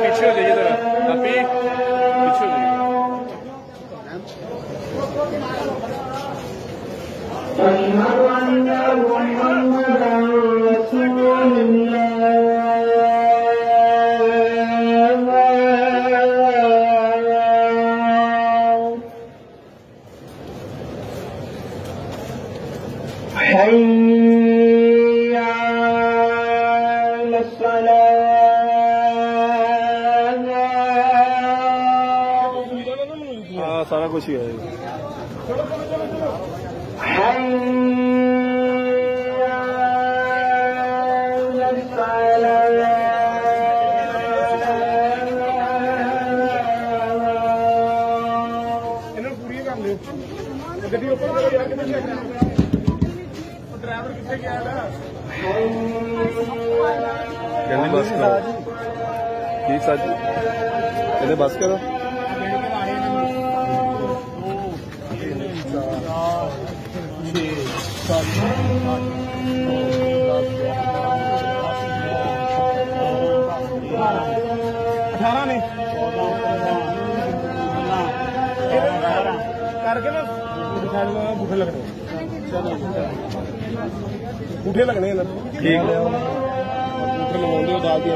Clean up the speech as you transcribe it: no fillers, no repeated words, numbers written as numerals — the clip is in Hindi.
पीछे हो जाइए जरा, पीछे हो जाइए। हाँ सारा कुछ ही है। कहने बस करो जी सच, कहने बस करो। नहीं करके ना बूढ़े लगने, बूढ़े लगने ठीक है, बूढ़े लगवाओ दाल दी